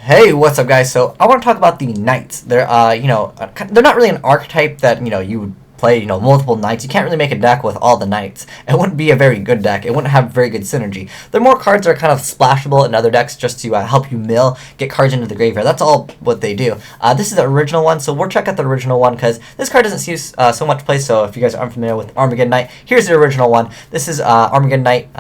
Hey, what's up, guys? So I want to talk about the knights. They're not really an archetype that you would play multiple knights. You can't really make a deck with all the knights. It wouldn't be a very good deck. It wouldn't have very good synergy. They're more cards that are kind of splashable in other decks just to help you mill, get cards into the graveyard. That's all what they do. This is the original one, so we'll check out the original one because this card doesn't see so much play. So if you guys aren't familiar with Armageddon Knight, here's the original one. This is Armageddon Knight.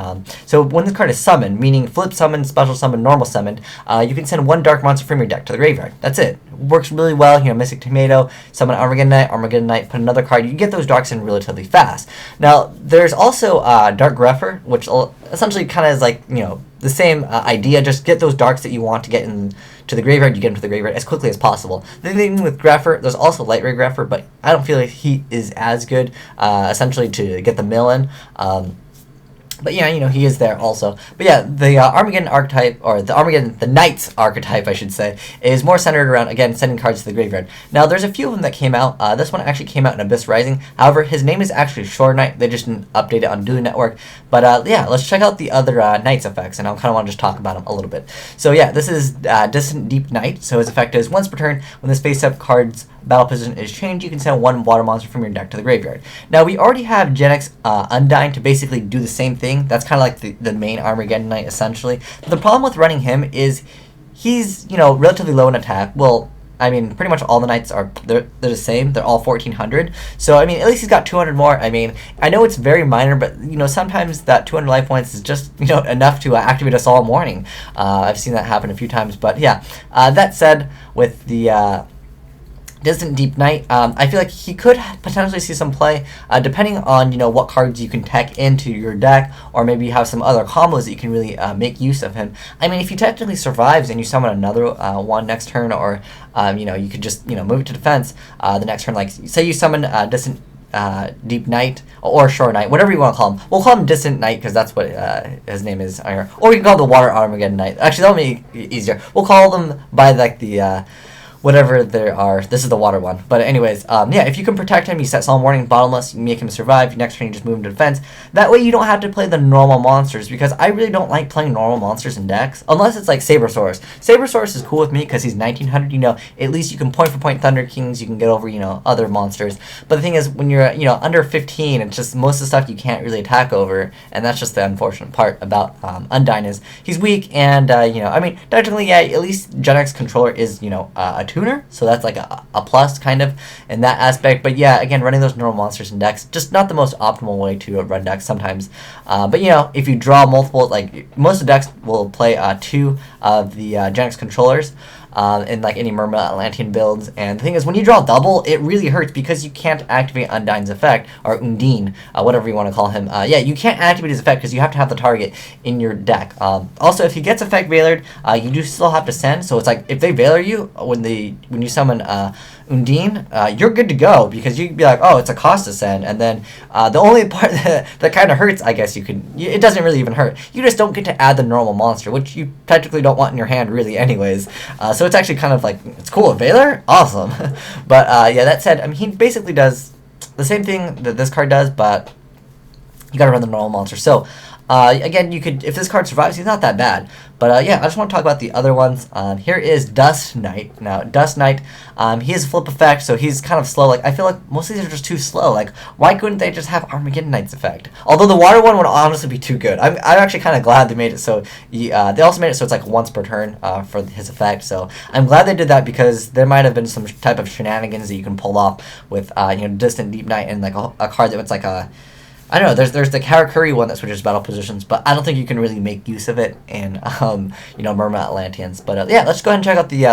So when this card is summoned, meaning flip summon, special summon, normal summon, you can send one dark monster from your deck to the graveyard. That's it. Works really well. Mystic Tomato, summon Armageddon Knight, put another card. You can get those darks in relatively fast. Now, there's also Dark Grepher, which essentially kind of is like, the same idea. Just get those darks that you want to get in to the graveyard. You get them to the graveyard as quickly as possible. The thing with Grepher, there's also Light Ray Grepher, but I don't feel like he is as good, essentially, to get the mill in. But yeah, he is there also. But yeah, the Armageddon archetype, or the Knights archetype, I should say, is more centered around, again, sending cards to the graveyard. Now, there's a few of them that came out. This one actually came out in Abyss Rising. However, his name is actually Shore Knight. They just didn't update it on Dueling Network. But yeah, let's check out the other Knights effects, and I kind of want to just talk about them a little bit. So yeah, this is Distant Deep Knight. So his effect is, once per turn, when this face-up card's battle position is changed, you can send one water monster from your deck to the graveyard. Now, we already have Gen X Undyne to basically do the same thing. That's kind of like the main Armageddon Knight, essentially. But the problem with running him is he's, relatively low in attack. Well, I mean, pretty much all the knights they're the same. They're all 1400. So, I mean, at least he's got 200 more. I mean, I know it's very minor, but, sometimes that 200 life points is just, enough to activate us all morning. I've seen that happen a few times. But, yeah, that said, with the Distant Deep Knight, I feel like he could potentially see some play, depending on what cards you can tech into your deck, or maybe you have some other combos that you can really make use of him. I mean, if he technically survives and you summon another one next turn, or you could just move it to defense the next turn. Like, say you summon Distant Deep Knight or Shore Knight, whatever you want to call him. We'll call him Distant Knight because that's what his name is. Or we can call the Water Armageddon Knight. Actually, that'll make it easier. We'll call them by like the whatever there are. This is the water one. But anyways, yeah, if you can protect him, you set Solemn Warning bottomless, you make him survive, next turn you just move him to defense. That way you don't have to play the normal monsters, because I really don't like playing normal monsters in decks, unless it's like Sabersaurus. Sabersaurus is cool with me because he's 1900, at least you can point for point Thunder Kings, you can get over, other monsters. But the thing is, when you're, under 15, it's just most of the stuff you can't really attack over, and that's just the unfortunate part about Undyne is he's weak, and, I mean, technically, yeah, at least Gen X Controller is, a tuner, so that's like a plus kind of in that aspect. But yeah, again, running those normal monsters in decks, just not the most optimal way to run decks sometimes. But if you draw multiple, like most of the decks will play 2 of the Gen X controllers in like any Murmur Atlantean builds. And the thing is, when you draw double, it really hurts because you can't activate Undyne's effect, or Undine, whatever you want to call him. Yeah, you can't activate his effect because you have to have the target in your deck. Also, if he gets effect Veilered, you do still have to send. So it's like, if they Veiler you when you summon Undine, you're good to go, because you can be like, oh, it's a cost to send, and then the only part that kind of hurts, I guess it doesn't really even hurt. You just don't get to add the normal monster, which you technically don't want in your hand really anyways. So it's actually kind of like, it's cool. Veiler? Awesome. But yeah, that said, I mean, he basically does the same thing that this card does, but you gotta run the normal monster. So again, you could, if this card survives, he's not that bad. But yeah, I just want to talk about the other ones. Here is Dust Knight. Now, Dust Knight, he has a flip effect, so he's kind of slow. Like, I feel like most of these are just too slow. Like, why couldn't they just have Armageddon Knight's effect? Although the water one would honestly be too good. I'm actually kind of glad they made it so, they also made it so it's like once per turn for his effect. So I'm glad they did that, because there might have been some type of shenanigans that you can pull off with, Distant Deep Knight, and like a card that was like a, I don't know, there's the Karakuri one that switches battle positions, but I don't think you can really make use of it in, Murmur Atlanteans. But yeah, let's go ahead and check out the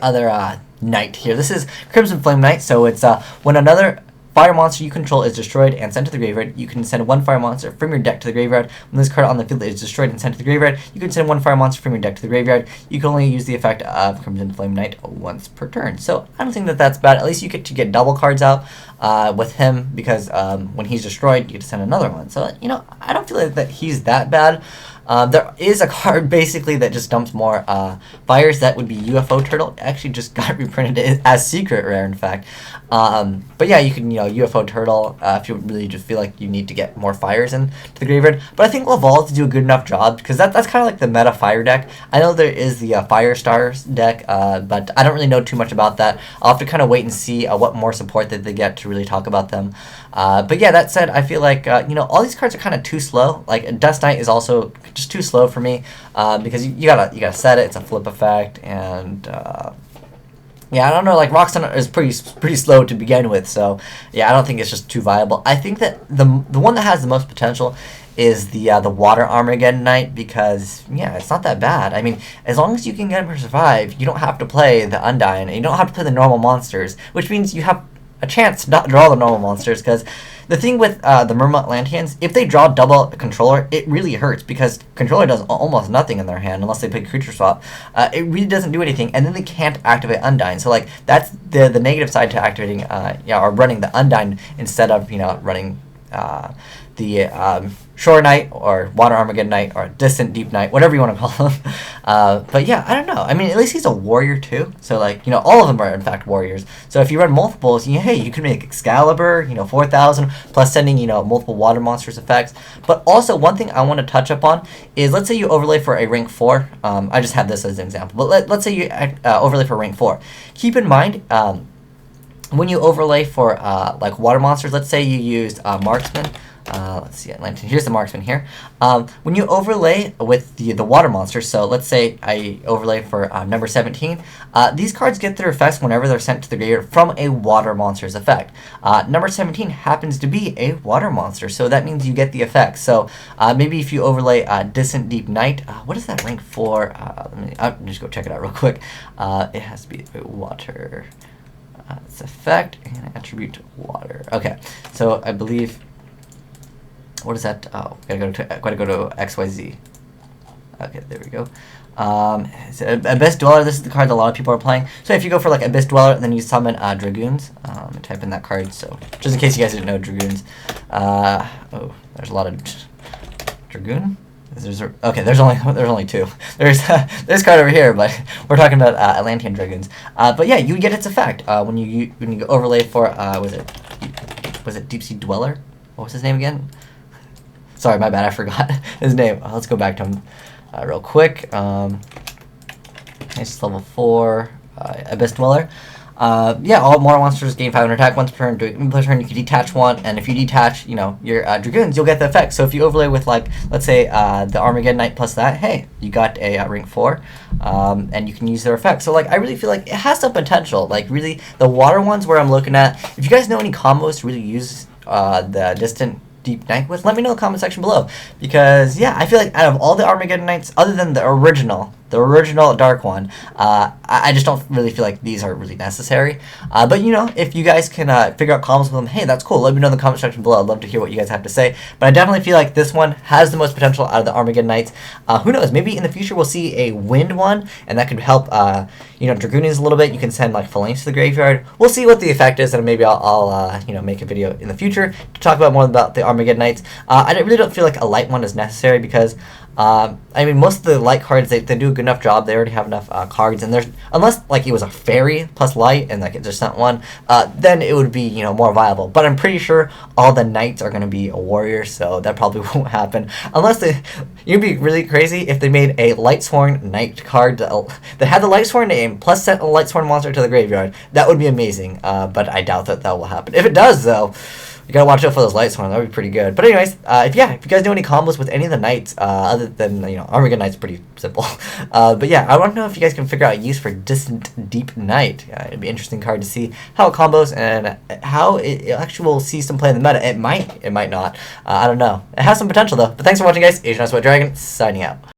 other Knight here. This is Crimson Flame Knight, so it's when another fire monster you control is destroyed and sent to the graveyard, you can send one fire monster from your deck to the graveyard. When this card on the field is destroyed and sent to the graveyard, you can send one fire monster from your deck to the graveyard. You can only use the effect of Crimson Flame Knight once per turn. So I don't think that that's bad. At least you get to get double cards out with him, because when he's destroyed, you get to send another one. So, I don't feel like that he's that bad. There is a card basically that just dumps more fires. That would be UFO Turtle. It actually just got reprinted as secret rare, in fact. But yeah, you can, UFO Turtle if you really just feel like you need to get more fires into the graveyard. But I think Laval's do a good enough job, because that's kind of like the meta fire deck. I know there is the Fire Stars deck, but I don't really know too much about that. I'll have to kind of wait and see what more support that they get to really talk about them. But yeah, that said, I feel like all these cards are kind of too slow. Like Dust Knight is also just too slow for me, because you gotta set it. It's a flip effect, and yeah, I don't know. Like Roxanne is pretty slow to begin with, so yeah, I don't think it's just too viable. I think that the one that has the most potential is the Water Armageddon Knight, because yeah, it's not that bad. I mean, as long as you can get him to survive, you don't have to play the Undying, and you don't have to play the normal monsters, which means you have a chance to not draw the normal monsters. Because the thing with the Mermaid Atlanteans, if they draw double controller, it really hurts, because controller does almost nothing in their hand unless they play creature swap. It really doesn't do anything, and then they can't activate Undying. So like that's the negative side to activating or running the Undying instead of running the Shore Knight or Water Armageddon Knight or Distant Deep Knight, whatever you want to call him. But yeah, I don't know. I mean, at least he's a warrior too. So like, all of them are in fact warriors. So if you run multiples, hey, you can make Excalibur, 4,000 plus sending, multiple water monsters effects. But also one thing I want to touch up on is, let's say you overlay for a rank 4. I just have this as an example, but let's say you overlay for rank 4. Keep in mind, when you overlay for like water monsters, let's say you used Marksman. Let's see, Atlantean. Here's the Marksman here. When you overlay with the water monsters, so let's say I overlay for number 17, these cards get their effects whenever they're sent to the graveyard from a water monster's effect. Number 17 happens to be a water monster, so that means you get the effect. So maybe if you overlay Distant Deep Night, what is that rank for? Let me just go check it out real quick. It has to be water. It's effect and attribute water. Okay, so I believe. What is that? Oh, gotta go to XYZ. Okay, there we go. Abyss Dweller. This is the card that a lot of people are playing. So if you go for like Abyss Dweller, and then you summon Dragoons. Let me type in that card. So just in case you guys didn't know Dragoons. Oh, there's a lot of Dragoon. Okay, there's only 2. There's this card over here, but we're talking about Atlantean Dragoons. But yeah, you get its effect when you overlay for was it Deep Sea Dweller? What was his name again? Sorry, my bad, I forgot his name. Let's go back to him real quick. It's level 4, Abyss Dweller. Yeah, all mortal monsters gain 500 attack once per turn. You can detach one, and if you detach, your Dragoons, you'll get the effect. So if you overlay with, like, let's say the Armageddon Knight plus that, hey, you got a rank 4, and you can use their effect. So like, I really feel like it has some potential. Like really, the water ones where I'm looking at. If you guys know any combos to really use the Distant Deep Night with, let me know in the comment section below, because yeah, I feel like out of all the Armageddon Knights, other than the original dark one, I just don't really feel like these are really necessary. But if you guys can figure out combos with them, hey, that's cool. Let me know in the comment section below. I'd love to hear what you guys have to say. But I definitely feel like this one has the most potential out of the Armageddon Knights. Who knows? Maybe in the future we'll see a wind one, and that could help Dragoonies a little bit. You can send like Phalanx to the graveyard. We'll see what the effect is, and maybe I'll make a video in the future to talk about more about the Armageddon Knights. I really don't feel like a light one is necessary, because I mean, most of the light cards, they do a good enough job. They already have enough cards, and unless like it was a fairy plus light and like it just sent one, then it would be more viable. But I'm pretty sure all the knights are gonna be a warrior, so that probably won't happen unless it'd be really crazy if they made a Lightsworn Knight card that had the Lightsworn name plus sent a Lightsworn monster to the graveyard. That would be amazing. But I doubt that will happen. If it does, though, you gotta watch out for those Lightsworn. That would be pretty good. But anyways, if you guys know any combos with any of the knights, other than Armageddon Knight's pretty simple. But yeah, I want to know if you guys can figure out a use for Distant Deep Night. It'd be an interesting card to see how it combos and how it actually will see some play in the meta. It might not. I don't know. It has some potential though. But thanks for watching, guys. Asian White Dragon signing out.